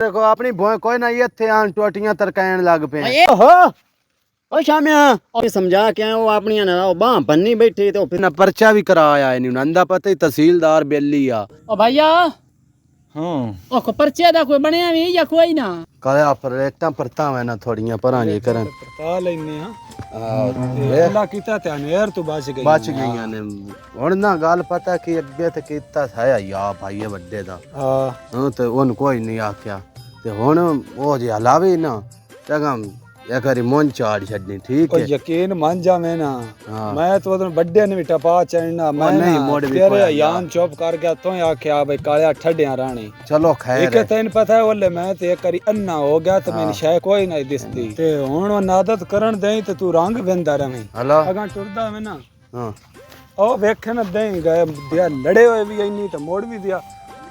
देखो अपनी भोए कोई ना ये थे आन टोटियां तरकायन लग पे ओहो ओ शामिया और समझा के वो अपनी ना बाह बन्नी बैठी तो फिर ना पर्चा भी कराया है नहीं नंदा पता ही तहसीलदार बेली आ ओ भैया हां ओ को पर्चे दा कोई बनया भी या कोई ना काया पर रेटा परता है ना थोड़ियां परां जे करन पता लेने हां अल्लाह कीता ते अनेर तू बच गईयां ने हुन ना गल पता कि अगे ते कीता था या भाई बड्डे दा हां ते उन कोई नहीं आख्या ते हुन ओ जे हलावे ना तगम एक बारी मन चाड़ छड़नी ठीक है यकीन मान जा मैं ना मैं तो उधर बड्डे ने भी टपा चढ़ना मैं नहीं मोड़ भी तेरे यान चुप कर गया तो आख्या भाई कालिया ठड्डियां राणी चलो खैर एक तैन पता है ओले मैं ते एक बारी अन्ना हो गया तो मैंने शाय कोई नहीं दिसदी ते हुन वो नादत करन देई ते तू रंग वेंदा रਵੇਂ हला अगा टुरदा मैं ना हां ओ वेखे ना देई गए दिया लड़े होए भी इन्नी ते मोड़ भी दिया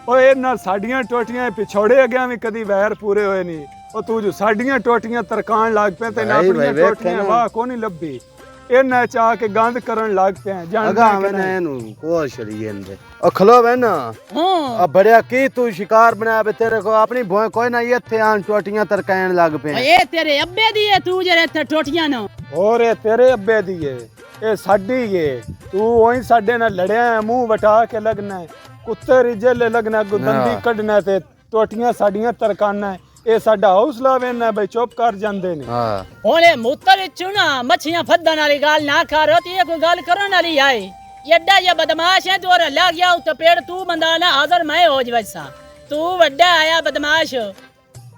ओ ए ना साडियां टोटियां पिछोड़े गया भी कदी वैर पूरे होए नहीं ओ तू जो साडियां टोटियां तरकान लाग पे ते अपनियां टोटियां वाह कोनी लब्बी इन्ना चाह के गंद करन लाग पे जान अगा मैंने नु को शरीयन दे ओ खलो वे ना हां अब बड़या की तू शिकार बनाया बे तेरे को अपनी भोए कोई ना ये थे आन टोटियां तरकायन लग पे ए तेरे अब्बे दी है तू जे इथे टोटियां न और ए तेरे अब्बे दी है ए साडी है तू ओही साडे नाल लड़या मुंह वटा के लगना कुत्ते रिजले लगना गुदंदी कढना ते टोटियां साडियां तरकाना ए साडा हौसला वेना भाई चुप कर जांदे ने हां ओने मुत्तर चुना मछियां फदन वाली गाल ना करो ते ये कोई गाल करन वाली है एड्डा ये बदमाश है तोर लग गया तो पेड़ तू बंदा ना हाजिर मैं हो जवसा तू वड्डा आया बदमाश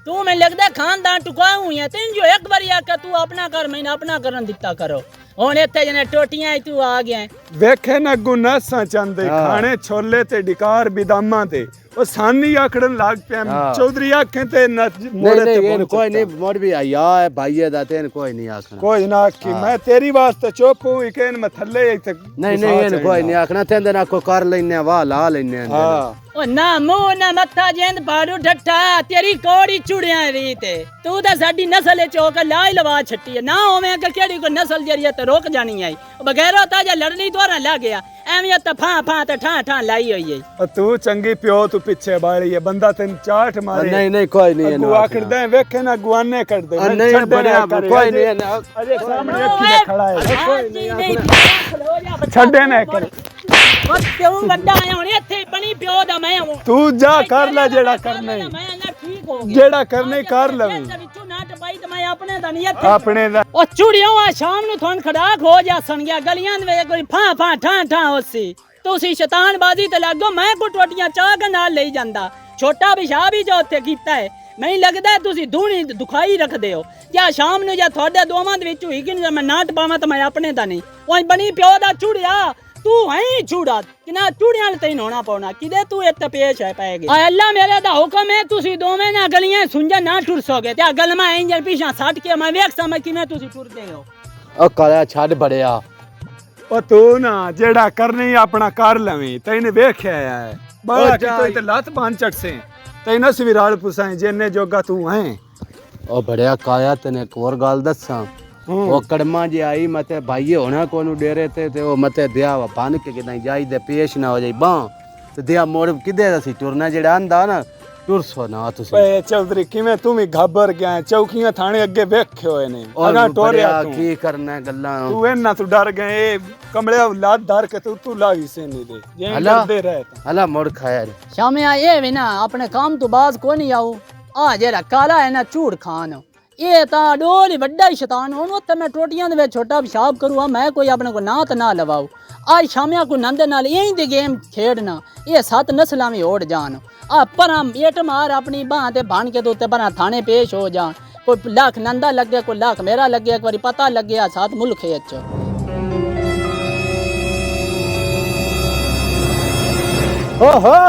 तू मैं लगदा खानदान टुकाऊ है तीन जो एक बार आके तू अपना कर मैंने अपना करन दिता करो हुन इत्थे जने टोटियां तू आ गया वेखे ना गुनासा चंदे खाने छोले ते डिकार बिदामा ते ओ सानी आखड़न लाग पे चौधरी आखे ते मोड़े ते नहीं कोई नहीं मोड़ भी आया है भाई दा तेन कोई नहीं आखना कोई ना कि मैं तेरी वास्ते चुप हूं इकेन मैं थल्ले नहीं कोई नहीं आखना तेंदे ना को कर लेने वाह ला लेने हां ओ ना मुंह ना मत्था जेंद पाड़ू डट्ठा तेरी कोड़ी चुड़ियां रीत तू तो साडी नस्ल चौक लाई लवा छट्टी है ना होवे कि केड़ी को नस्ल जरिया ते रोक जानी आई बगैर ताजा लड़नी तोरा ला गया एवें त फा ते ठा लाई होई है तू चंगी प्यो तू पीछे बाड़ी है बंदा तेन चाट मारे नहीं कोई नहीं तू आखड़ दे वेखे ना गुआने कर दे नहीं बड़या कोई नहीं अरे सामने अखी में खड़ा है कोई नहीं छड्डे ना कर ओ क्यों गड्डा आया हुन इथे बनी प्यो दा मैं हूं तू जा कर ले जेड़ा करना है मैं ना ठीक हो गया जेड़ा करने कर लवी विचों ना टपाई ते मैं अपने दा नहीं इथे अपने दा ओ चूड़ियों आ शाम नु थोन खड़ाक हो जा सन गया गलियां दे कोई फा ठा होसी तुसी शैतान बाजी ते लागो मैं को टोटियां चाह के नाल ले जांदा छोटा पेशाब ही जो उत्थे कीता है मैं लगदा तुसी धूनी दुखाई रखदे हो या शाम नु या थोड़े दोवां दे विच होई कि मैं ना टपावां ते मैं अपने दा नहीं ओए बनी प्यो दा चूड़िया तू है चूड़ा कि ना चूड़ियां तैन होना पौना किदे तू इत्ते पेश है पाएगे आ अल्लाह मेरे दा हुक्म है तुसी दोवें ना गलियां सुंजा ना टुर सोगे ते गल में इंजन पीछा सट के मैं वेख सम किवें तुसी टुरदे हो ओ काला छड़ बड़या ओ तू ना जेड़ा करनी अपना कर लवी तैने वेख्या है बड़ा कि तू ते लात बांध चटसे तैने सविराल पुसाए जेने जोगा तू है ओ बड़या काया तने एक और गल दसा वो कड़मा जे आई मते भाई होना कोनु डेरे ते वो मते दिया बन के किदाई जाई दे पेश ना हो जाई बा ते दिया मोड़ किदे सी टुरना जेड़ा आंदा ना टुर सो ना तुसी ए चौधरी किवें तू भी घबर गया चौकियां थाने अगे वेखे होए ने अगा टोरिया तू की करना गल्ला तू एना तू डर गए कमले औलाद धर के तू लागी से नहीं दे जे डरदे रहे हला मोड़ खाया शामे ये वे ना अपने काम तो बाज को नहीं आऊ आ जेरा काला है ना चूड़ खान ये ता डोली बड़ा ही शैतान होन उत्ते मैं टोटियां दे विच छोटा पेशाब करूँ मैं कोई अपने को ना त ना लवाऊ आज शामिया को नंदे नाल यही दे गेम खेडना ये 7 नस्लां में ओढ़ जान आ पर एट मार अपनी बाह ते बन के तो पर थाने पेश हो जान कोई लाख नंदा लगे कोई लाख मेरा लगे एक बारी पता लग गया 7 मुल्क है ओहो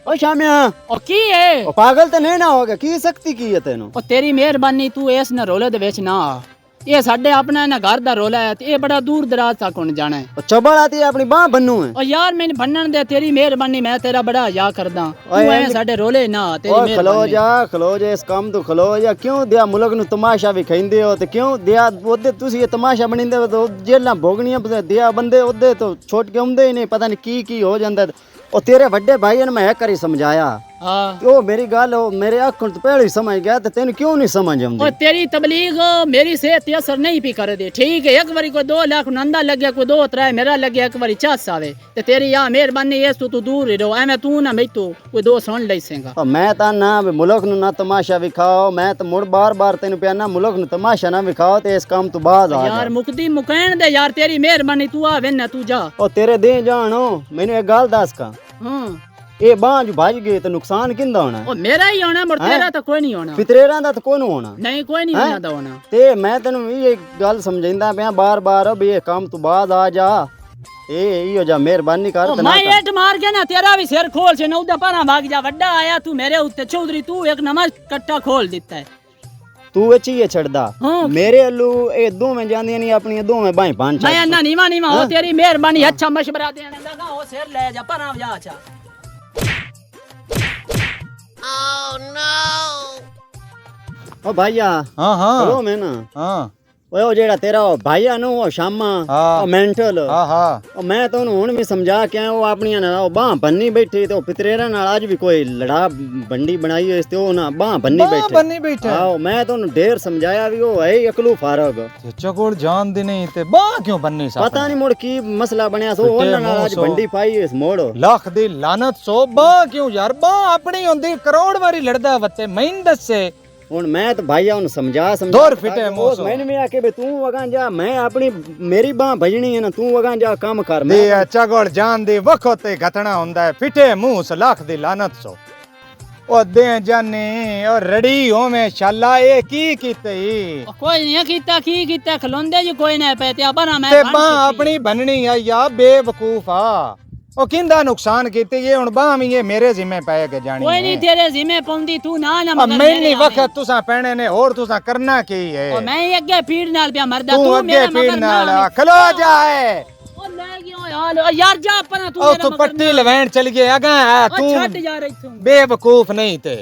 ओ शामिया ओ की है ओ पागल तो नहीं ना हो गया की शक्ति की है तेनु ओ तेरी मेहरबानी तू इस न रोले दे विच ना ये साडे अपना ना घर दा रोला है ते ये बड़ा दूर दराज तक हुन जाना है ओ चबल आती है अपनी बाह बन्नू है ओ यार मैंने भन्नन दे तेरी मेहरबानी मैं तेरा बड़ा या करदा तू ऐ साडे रोले ना तेरी मेहरबानी खलो जा इस काम तो खलो जा क्यों दिया मुल्क नु तमाशा भी खैंदे हो ते क्यों दिया ओदे तुसी ये तमाशा बनिंदे तो जेला भोगनियां दिया बंदे ओदे तो छोट के उंदे ही नहीं पता नहीं की हो जांदा ओ तेरे बड़े भाई ने मैं करी समझाया ਹਾਂ ਉਹ ਮੇਰੀ ਗੱਲ ਉਹ ਮੇਰੇ ਅੱਖੋਂ ਤੋਂ ਪਹਿਲੇ ਹੀ ਸਮਝ ਗਿਆ ਤੇ ਤੈਨੂੰ ਕਿਉਂ ਨਹੀਂ ਸਮਝ ਉਹ ਆਉਂਦੀ तेरी तबलीग मेरी सेहत ते असर नहीं पी कर दे ठीक है एक बारी कोई 2 लाख नंदा लगे कोई 2-3 मेरा लगे एक बारी 4 आवे ते तेरी या मेहरबानी इस तू दूर ही रहो एवें तू ना मैं तू कोई 2 सुन ले सेगा ਉਹ ਮੈਂ ਤਾਂ ਨਾ ਵੀ ਮੁਲਕ ਨੂੰ ਨਾ ਤਮਾਸ਼ਾ ਵਿਖਾਓ ਮੈਂ ਤਾਂ ਮੁੜ ਬਾਰ-ਬਾਰ ਤੈਨੂੰ ਪਿਆ ਨਾ ਮੁਲਕ ਨੂੰ ਤਮਾਸ਼ਾ ਨਾ ਵਿਖਾਓ ਤੇ ਇਸ ਕੰਮ ਤੋਂ ਬਾਅਦ ਆ ਜਾ यार मुकदी मुकैन दे यार तेरी मेहरबानी तू आवे ना तू जा ਉਹ ਤੇਰੇ ਦੇ ਜਾਣੋ ਮੈਨੂੰ ਇੱਕ ਗੱਲ ਦੱਸ ਕਾ हां ਇਹ ਬਾਂਝ ਭੱਜ ਗਏ ਤੇ ਨੁਕਸਾਨ ਕਿੰਦਾ ਹੋਣਾ ओ मेरा ही होना मर तेरा तो कोई नहीं होना ਫਿਤਰੇਰਾਂ ਦਾ ਤਾਂ ਕੋਈ ਨਹੀਂ ਹੋਣਾ नहीं कोई नहीं होना दा होना ਤੇ ਮੈਂ ਤੈਨੂੰ ਵੀ ਇਹ ਗੱਲ ਸਮਝਾਉਂਦਾ ਪਿਆ ਬਾਰ-ਬਾਰ ਵੀ ਇਹ ਕੰਮ ਤੋਂ ਬਾਅਦ ਆ ਜਾ ਇਹ ਇਹੋ ਜਿਹਾ ਮਿਹਰਬਾਨੀ ਕਰ ਤੇ ਨਾ मैं एट मार के ना तेरा भी सिर खोल से नौदा पारा भाग जा वड्डा आया तू मेरे उत्ते चौधरी तू एक नवा कट्टा खोल दिता है ਤੂੰ ਵਿੱਚ ਹੀ ਇਹ ਛੱਡਦਾ ਹਾਂ। ਮੇਰੇ ਅੱਲੂ ਇਹ ਦੋਵੇਂ ਜਾਂਦੀਆਂ ਨਹੀਂ ਆਪਣੀਆਂ ਦੋਵੇਂ ਬਾਹੀਂ ਪੰਜ मैं अन्ना नीवा नीवा हो तेरी मेहरबानी अच्छा मशवरा देने लगा हो सिर ले जा पारा जा अच्छा ਓ ਭਾਈਆ ਹਾਂ ਹਾਂ ਚਲੋ ਮੈਂ ਨਾ ਹਾਂ ਓਏ ਉਹ ਜਿਹੜਾ ਤੇਰਾ ਉਹ ਭਾਈਆ ਨੂੰ ਉਹ ਸ਼ਾਮਾ ਹਾਂ। ਉਹ ਮੈਂਟਲ ਹਾਂ ਹਾਂ ਉਹ ਮੈਂ ਤਾਂ ਉਹਨੂੰ ਹੁਣ ਵੀ ਸਮਝਾ ਕੇ ਆਇਆ ਉਹ ਆਪਣੀਆਂ ਨਾਲ ਉਹ ਬਾਹ ਬੰਨੀ ਬੈਠੀ ਤੇ ਉਹ ਪਿਤਰੇਰਾਂ ਨਾਲ ਅੱਜ ਵੀ ਕੋਈ ਲੜਾ ਬੰਡੀ ਬਣਾਈ ਹੋਈ ਤੇ ਉਹ ਨਾ ਬਾਹ ਬੰਨੀ ਬੈਠੇ ਬੰਨੀ ਬੈਠੇ ਆਹੋ ਮੈਂ ਤਾਂ ਉਹਨੂੰ ਢੇਰ ਸਮਝਾਇਆ ਵੀ ਉਹ ਹੈ ਅਕਲੂ ਫਾਰਗ ਚਾਚਾ ਕੋਲ ਜਾਣ ਦੀ ਨਹੀਂ ਤੇ ਬਾਹ ਕਿਉਂ ਬੰਨੀ ਸਾ ਪਤਾ ਨਹੀਂ ਮੁੜ ਕੀ ਮਸਲਾ ਬਣਿਆ ਸੋ ਉਹਨਾਂ ਨਾਲ ਅੱਜ ਬੰਡੀ ਪਾਈ ਇਸ ਮੋੜ ਲੱਖ ਦੀ ਲਾਨਤ ਸੋ ਬਾਹ ਕਿਉਂ ਯਾਰ ਬਾਹ ਆਪਣੀ ਹੁੰਦੀ ਕਰੋੜ ਵਾਰੀ ਲੜਦਾ ਵੱਤੇ ਮੈਨੂੰ ਦੱਸੇ ਹੁਣ ਮੈਂ ਤਾਂ ਭਾਈਆ ਉਹਨੂੰ ਸਮਝਾ ਦੌਰ ਫਿੱਟੇ ਮੂੰਹ ਸੋ। ਮੈਨੂੰ ਵੀ ਆਖੇ ਵੀ ਤੂੰ ਵਗਾਂ ਜਾ ਮੈਂ ਆਪਣੀ ਮੇਰੀ ਬਾਹ ਭਜਣੀ ਹੈ ਨਾ ਤੂੰ ਵਗਾਂ ਜਾ ਕੰਮ ਕਰ ਦੇ ਚਾਚਾ ਕੋਲ ਜਾਣ ਦੀ ਵਖੋ ਤੇ ਘਟਣਾ ਹੁੰਦਾ ਹੈ ਫਿੱਟੇ ਮੂੰਹ ਸ ਲੱਖ ਦੀ ਲਾਨਤ ਸੋ ਉਹ ਦੇ ਜਾਨੇ ਉਹ ਰੜੀ ਹੋਵੇਂ ਸ਼ਾਲਾ ਇਹ ਕੀ ਕੀਤੇ कोई नहीं कीता खलोंदे जी कोई नहीं पे ते बना मैं ਤੇ ਬਾਹ ਆਪਣੀ ਬੰਨਣੀ ਆ ਯਾ ਬੇਵਕੂਫ ਆ ਉਹ ਕਿੰਦਾ ਨੁਕਸਾਨ ਕੀਤੀ ਇਹ ਹੁਣ ਬਾਹ ਵੀ ਇਹ ਮੇਰੇ ਜ਼ਿੰਮੇ ਪੈ ਕੇ ਜਾਣੀ कोई नहीं तेरे जिम्मे पौंदी तू ना ना मगर ਮੈਂ ਨਹੀਂ ਵਕਤ ਤੁਸਾਂ ਪੈਣੇ ਨੇ ਹੋਰ ਤੁਸਾਂ ਕਰਨਾ ਕੀ ਹੈ ओ मैं ही अगे पीड़ नाल पे मरदा ਤੂੰ तू ਅੱਗੇ मेरा ਪੀੜ मगर ਨਾਲ ना ਖਲੋ ਜਾਏ ओ ले गयो यार ओ यार जा अपना तू ਉਹ मेरा ਤੂੰ मगर ਪੱਟੀ ਲਵੈਣ ਚਲ ਗਿਆ ਅਗਾ ओ ਤੂੰ छट यार इथों ਬੇਵਕੂਫ ਨਹੀਂ ਤੇ